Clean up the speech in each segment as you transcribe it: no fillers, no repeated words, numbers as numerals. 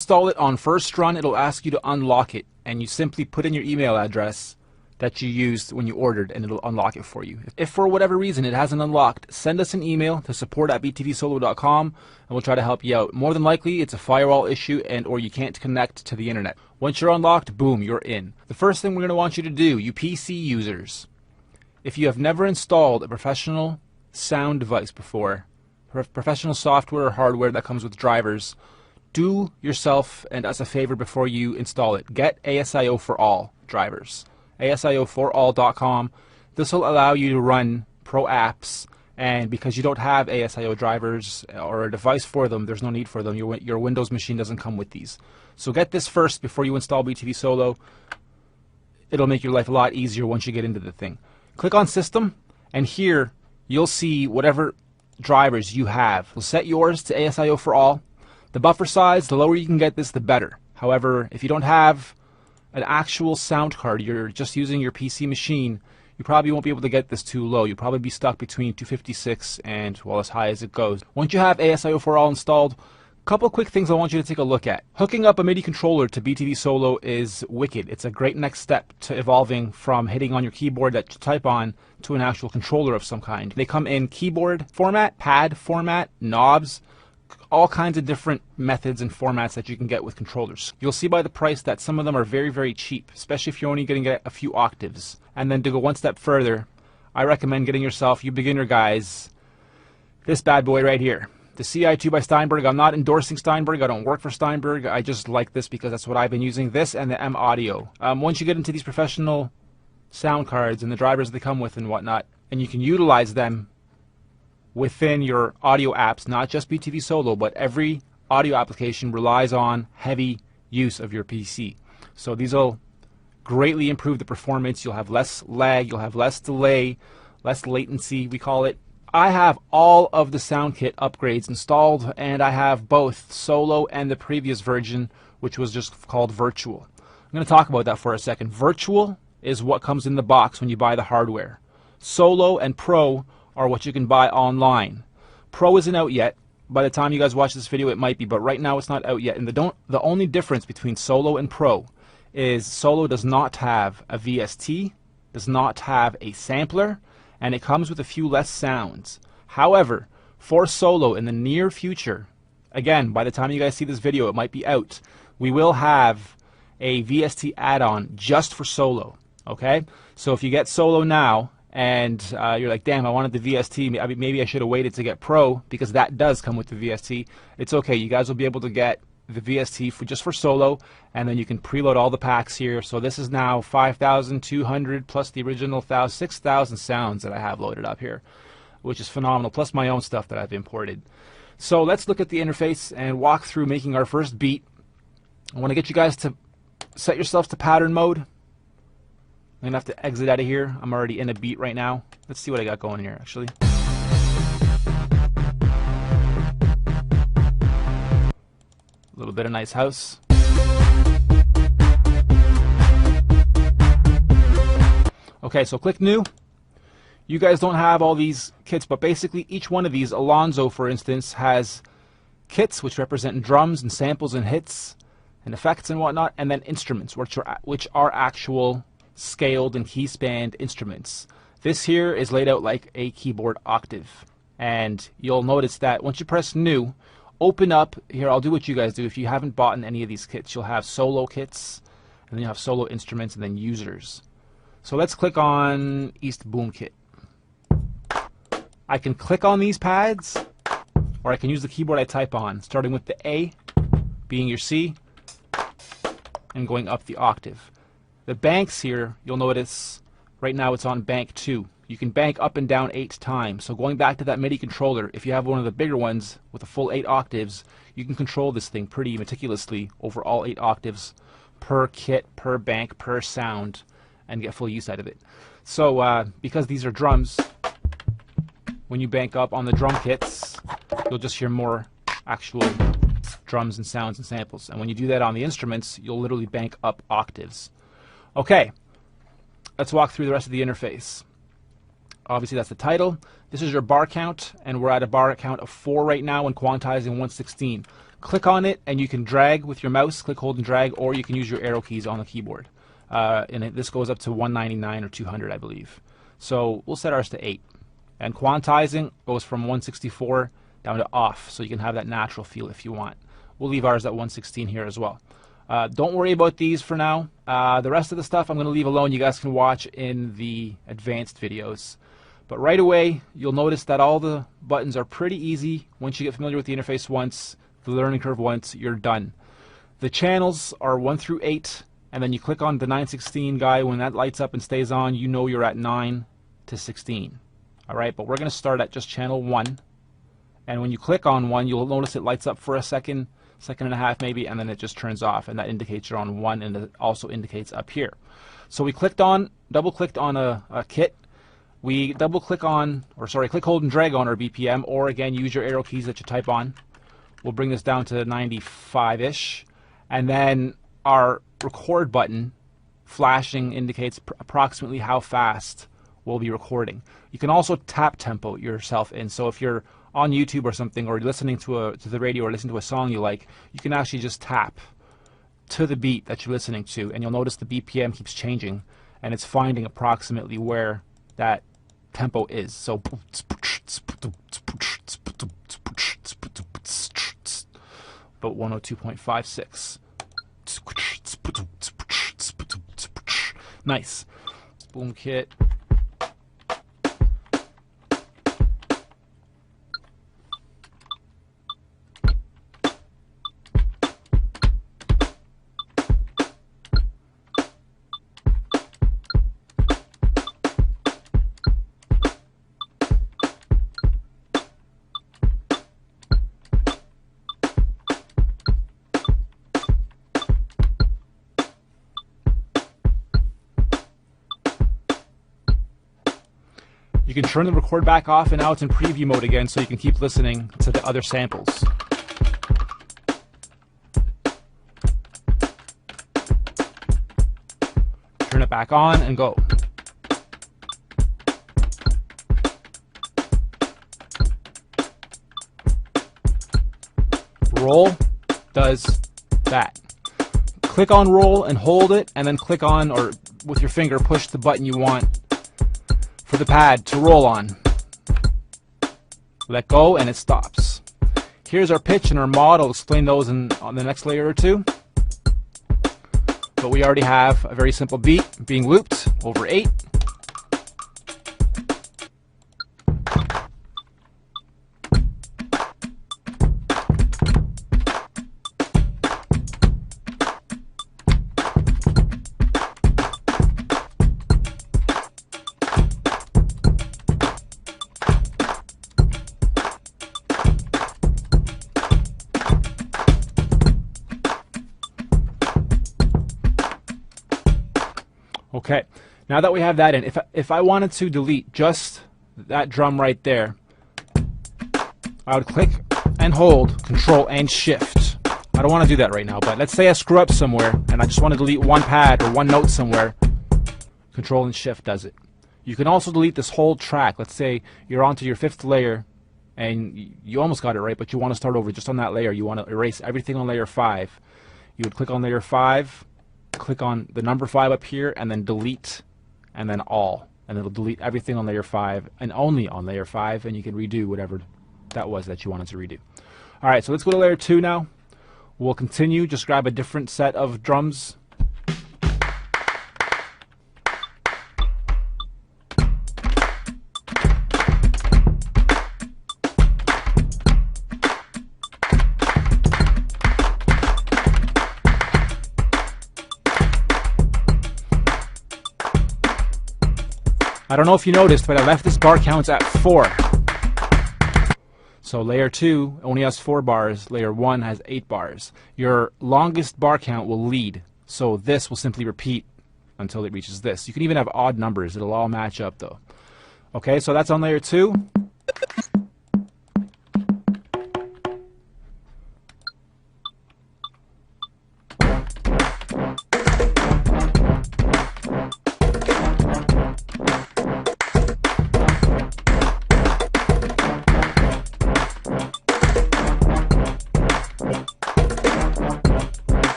Install it on first run, it'll ask you to unlock it, and you simply put in your email address that you used when you ordered, and it'll unlock it for you. If for whatever reason it hasn't unlocked, send us an email to support@btvsolo.com and we'll try to help you out. More than likely it's a firewall issue or you can't connect to the internet. Once you're unlocked, boom, you're in. The first thing we're going to want you to do, you PC users, if you have never installed a professional sound device before, professional software or hardware that comes with drivers, do yourself and us a favor before you install it. Get ASIO for All drivers. ASIO4all.com. This will allow you to run pro apps, and because you don't have ASIO drivers or a device for them, there's no need for them. Your Windows machine doesn't come with these. So get this first before you install BTV Solo. It'll make your life a lot easier once you get into the thing. Click on System, and here you'll see whatever drivers you have. We'll set yours to ASIO4all. The buffer size, the lower you can get this, the better. However, if you don't have an actual sound card, you're just using your PC machine, you probably won't be able to get this too low. You'll probably be stuck between 256 and, well, as high as it goes. Once you have ASIO4all installed, a couple quick things I want you to take a look at. Hooking up a MIDI controller to BTV Solo is wicked. It's a great next step to evolving from hitting on your keyboard that you type on to an actual controller of some kind. They come in keyboard format, pad format, knobs, all kinds of different methods and formats that you can get with controllers. You'll see by the price that some of them are very, very cheap, especially if you're only going to get a few octaves. And then to go one step further, I recommend getting yourself, you beginner guys, this bad boy right here. The CI2 by Steinberg. I'm not endorsing Steinberg. I don't work for Steinberg. I just like this because that's what I've been using. This and the M Audio. Once you get into these professional sound cards and the drivers they come with and whatnot, and you can utilize them within your audio apps, not just BTV Solo, but every audio application relies on heavy use of your PC. So these will greatly improve the performance. You'll have less lag, you'll have less delay, less latency, we call it. I have all of the SoundKit upgrades installed, and I have both Solo and the previous version, which was just called Virtual. I'm going to talk about that for a second. Virtual is what comes in the box when you buy the hardware. Solo and Pro are what you can buy online. Pro isn't out yet. By the time you guys watch this video, it might be, but right now it's not out yet. And the only difference between Solo and Pro is Solo does not have a VST, does not have a sampler, and it comes with a few less sounds. However, for Solo in the near future, again, by the time you guys see this video, it might be out, we will have a VST add-on just for Solo. Okay? So if you get Solo now, and you're like, damn, I wanted the VST, maybe I should have waited to get Pro, because that does come with the VST. It's okay, you guys will be able to get the VST just for Solo, and then you can preload all the packs here. So this is now 5,200 plus the original 6,000 sounds that I have loaded up here, which is phenomenal, plus my own stuff that I've imported. So let's look at the interface and walk through making our first beat. I want to get you guys to set yourselves to pattern mode. I'm going to have to exit out of here. I'm already in a beat right now. Let's see what I got going here, actually. A little bit of nice house. Okay, so click New. You guys don't have all these kits, but basically each one of these, Alonzo, for instance, has kits which represent drums and samples and hits and effects and whatnot, and then instruments, which are actual scaled and key spanned instruments. This here is laid out like a keyboard octave, and you'll notice that once you press New, open up here. I'll do what you guys do. If you haven't bought in any of these kits, you'll have Solo kits, and then you have Solo instruments, and then users. So let's click on East Boom Kit. I can click on these pads, or I can use the keyboard I type on, starting with the A being your C and going up the octave. The banks here, you'll notice right now it's on bank 2. You can bank up and down 8 times. So going back to that MIDI controller, if you have one of the bigger ones with a full 8 octaves, you can control this thing pretty meticulously over all 8 octaves per kit, per bank, per sound, and get full use out of it. So because these are drums, when you bank up on the drum kits, you'll just hear more actual drums and sounds and samples. And when you do that on the instruments, you'll literally bank up octaves. Okay, let's walk through the rest of the interface. Obviously that's the title. This is your bar count, and we're at a bar count of 4 right now when quantizing 116. Click on it and you can drag with your mouse, click, hold, and drag, or you can use your arrow keys on the keyboard. This goes up to 199 or 200, I believe. So we'll set ours to 8. And quantizing goes from 164 down to off, so you can have that natural feel if you want. We'll leave ours at 116 here as well. Don't worry about these for now. The rest of the stuff I'm going to leave alone. You guys can watch in the advanced videos. But right away, you'll notice that all the buttons are pretty easy. Once you get familiar with the interface once, the learning curve once, you're done. The channels are 1 through 8, and then you click on the 916 guy. When that lights up and stays on, you know you're at 9 to 16. Alright, but we're going to start at just channel 1. And when you click on 1, you'll notice it lights up for a second and a half maybe, and then it just turns off, and that indicates you're on 1, and it also indicates up here. So we double clicked on a kit. We double click on, click, hold, and drag on our BPM, or again use your arrow keys that you type on. We'll bring this down to 95-ish, and then our record button flashing indicates approximately how fast we'll be recording. You can also tap tempo yourself in, so if you're on YouTube or something, or listening to the radio, or listening to a song you like, you can actually just tap to the beat that you're listening to, and you'll notice the BPM keeps changing, and it's finding approximately where that tempo is. So about 102.56. Nice. Boom kit. You can turn the record back off, and now it's in preview mode again, so you can keep listening to the other samples. Turn it back on and go. Roll does that. Click on roll and hold it, and then click on, or with your finger push the button you want for the pad to roll on. Let go and it stops. Here's our pitch and our mod. I'll explain those on the next layer or two. But we already have a very simple beat being looped over 8. Okay, now that we have that in, if I wanted to delete just that drum right there, I would click and hold Control and Shift. I don't want to do that right now, but let's say I screw up somewhere and I just want to delete one pad or one note somewhere. Control and Shift does it. You can also delete this whole track. Let's say you're onto your 5th layer and you almost got it right, but you want to start over just on that layer. You want to erase everything on layer 5. You would click on layer 5, click on the number 5 up here, and then delete, and then all, and it'll delete everything on layer 5 and only on layer 5, and you can redo whatever that was that you wanted to redo. Alright, so let's go to layer 2 now. We'll continue, just grab a different set of drums. I don't know if you noticed, but I left this bar counts at 4. So layer 2 only has 4 bars, layer 1 has 8 bars. Your longest bar count will lead, so this will simply repeat until it reaches this. You can even have odd numbers, it'll all match up though. Okay, so that's on layer 2.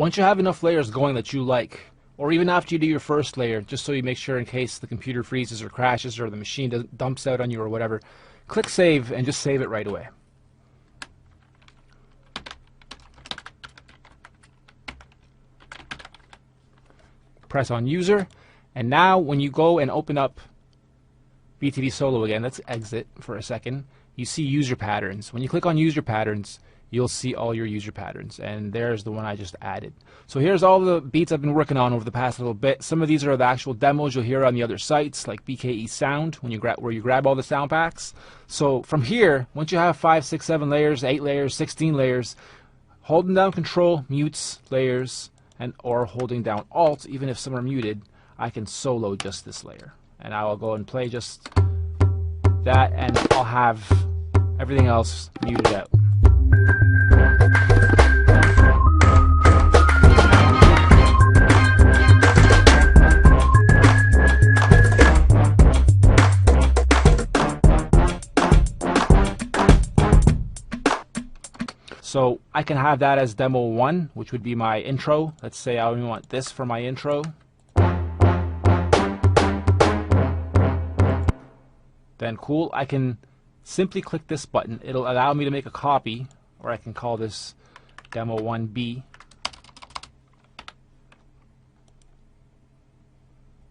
Once you have enough layers going that you like, or even after you do your first layer, just so you make sure in case the computer freezes or crashes or the machine dumps out on you or whatever, click save and just save it right away. Press on user, and now when you go and open up BTV Solo again, let's exit for a second, you see user patterns. When you click on user patterns, you'll see all your user patterns, and there's the one I just added. So here's all the beats I've been working on over the past little bit. Some of these are the actual demos you'll hear on the other sites, like BKE Sound, where you grab all the sound packs. So from here, once you have 5, 6, 7 layers, 8 layers, 16 layers, holding down Control mutes layers, or holding down Alt, even if some are muted, I can solo just this layer. And I will go and play just that, and I'll have everything else muted out. So I can have that as demo 1, which would be my intro. Let's say I only want this for my intro. Then cool, I can simply click this button. It'll allow me to make a copy, or I can call this demo 1B.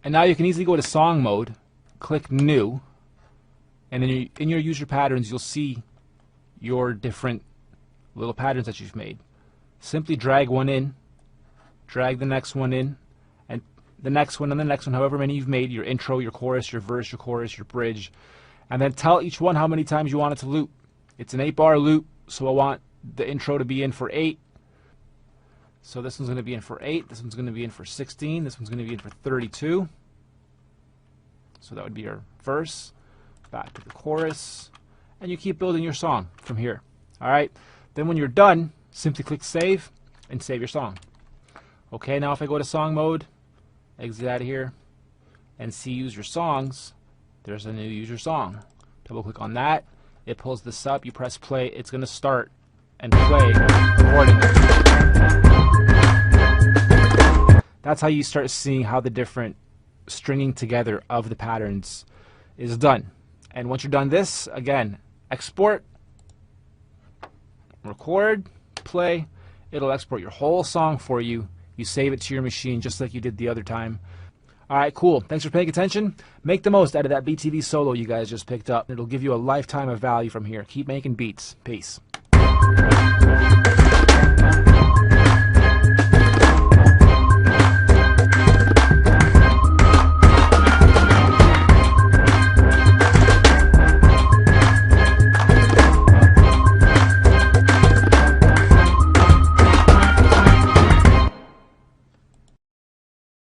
And now you can easily go to song mode, click new, and then in your user patterns you'll see your different little patterns that you've made. Simply drag one in, drag the next one in, and the next one and the next one, however many you've made, your intro, your chorus, your verse, your chorus, your bridge, and then tell each one how many times you want it to loop. It's an 8-bar loop, so I want the intro to be in for 8. So this one's going to be in for 8, this one's going to be in for 16, this one's going to be in for 32. So that would be your verse, back to the chorus, and you keep building your song from here. Alright? Then when you're done, simply click save and save your song. Okay, now if I go to song mode, exit out of here, and see user songs, there's a new user song. Double click on that, it pulls this up, you press play, it's going to start and play accordingly. That's how you start seeing how the different stringing together of the patterns is done. And once you're done this, again, export, record, play, it'll export your whole song for you. You save it to your machine just like you did the other time. Alright, cool. Thanks for paying attention. Make the most out of that BTV Solo you guys just picked up. It'll give you a lifetime of value from here. Keep making beats. Peace.